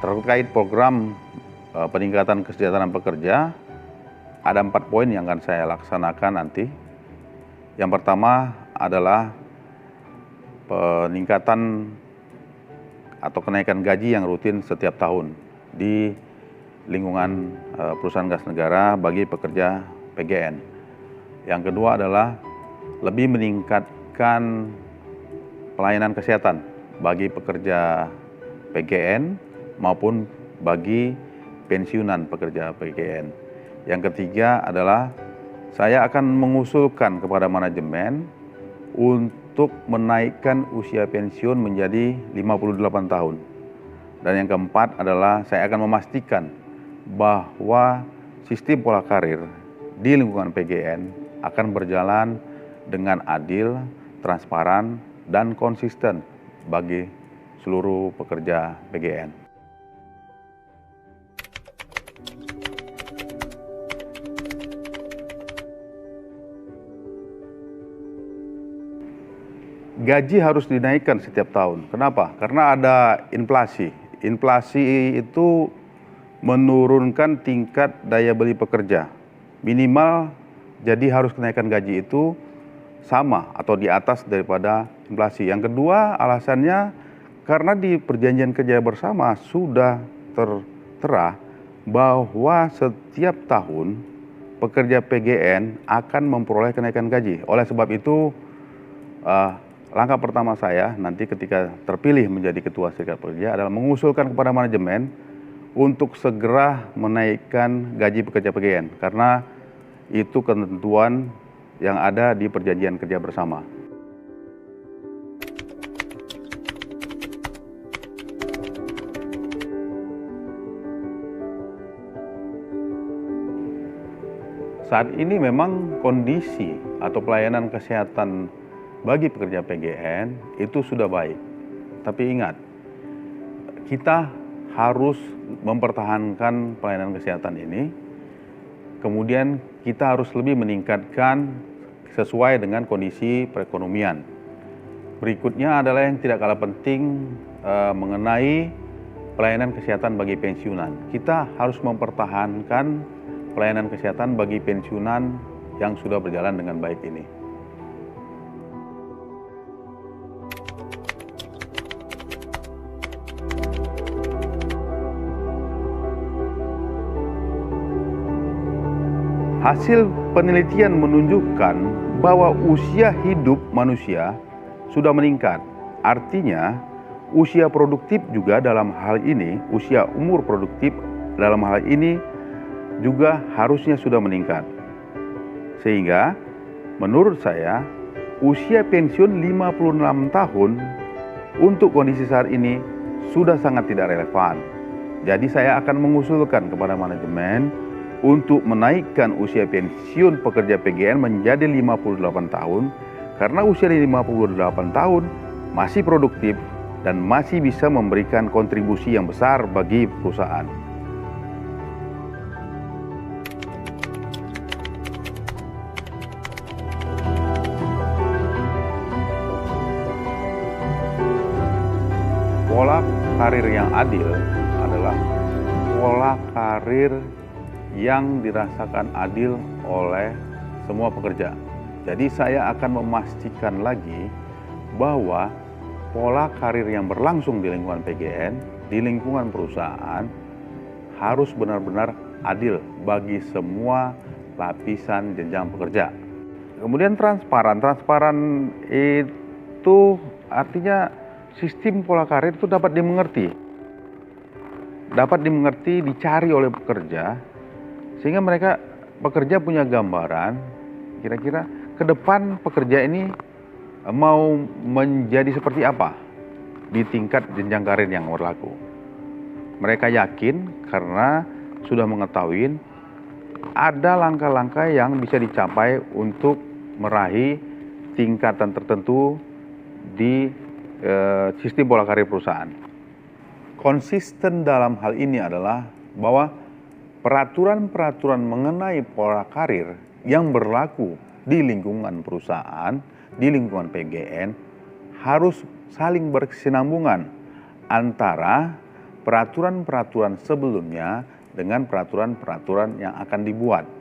Terkait program peningkatan kesejahteraan pekerja, ada 4 poin yang akan saya laksanakan nanti. Yang pertama adalah peningkatan atau kenaikan gaji yang rutin setiap tahun di lingkungan perusahaan gas negara bagi pekerja PGN. Yang kedua adalah lebih meningkatkan pelayanan kesehatan bagi pekerja PGN maupun bagi pensiunan pekerja PGN. Yang ketiga adalah saya akan mengusulkan kepada manajemen untuk menaikkan usia pensiun menjadi 58 tahun. Dan yang keempat adalah saya akan memastikan bahwa sistem pola karir di lingkungan PGN akan berjalan dengan adil, transparan, dan konsisten bagi seluruh pekerja PGN. Gaji harus dinaikkan setiap tahun. Kenapa? Karena ada inflasi. Inflasi itu menurunkan tingkat daya beli pekerja. Minimal jadi harus kenaikan gaji itu sama atau di atas daripada inflasi. Yang kedua alasannya karena di perjanjian kerja bersama sudah tertera bahwa setiap tahun pekerja PGN akan memperoleh kenaikan gaji. Oleh sebab itu langkah pertama saya nanti ketika terpilih menjadi ketua serikat pekerja adalah mengusulkan kepada manajemen untuk segera menaikkan gaji pekerja PGN karena itu ketentuan yang ada di perjanjian kerja bersama. Saat ini memang kondisi atau pelayanan kesehatan bagi pekerja PGN itu sudah baik. Tapi ingat, kita harus mempertahankan pelayanan kesehatan ini. Kemudian kita harus lebih meningkatkan sesuai dengan kondisi perekonomian. Berikutnya adalah yang tidak kalah penting mengenai pelayanan kesehatan bagi pensiunan. Kita harus mempertahankan pelayanan kesehatan bagi pensiunan yang sudah berjalan dengan baik ini. Hasil penelitian menunjukkan bahwa usia hidup manusia sudah meningkat. Artinya, usia produktif juga dalam hal ini, usia umur produktif dalam hal ini juga harusnya sudah meningkat. Sehingga, menurut saya, usia pensiun 56 tahun untuk kondisi saat ini sudah sangat tidak relevan. Jadi saya akan mengusulkan kepada manajemen untuk menaikkan usia pensiun pekerja PGN menjadi 58 tahun karena usia 58 tahun masih produktif dan masih bisa memberikan kontribusi yang besar bagi perusahaan. Pola karir yang adil adalah pola karir yang dirasakan adil oleh semua pekerja. Jadi saya akan memastikan lagi bahwa pola karir yang berlangsung di lingkungan PGN, di lingkungan perusahaan harus benar-benar adil bagi semua lapisan jenjang pekerja. Kemudian transparan. Transparan itu artinya sistem pola karir itu dapat dimengerti. Dapat dimengerti, dicari oleh pekerja sehingga pekerja punya gambaran kira-kira ke depan pekerja ini mau menjadi seperti apa di tingkat jenjang karir yang berlaku. Mereka yakin karena sudah mengetahui ada langkah-langkah yang bisa dicapai untuk meraih tingkatan tertentu di sistem pola karir perusahaan. Konsisten dalam hal ini adalah bahwa peraturan-peraturan mengenai pola karir yang berlaku di lingkungan perusahaan, di lingkungan PGN harus saling berkesinambungan antara peraturan-peraturan sebelumnya dengan peraturan-peraturan yang akan dibuat.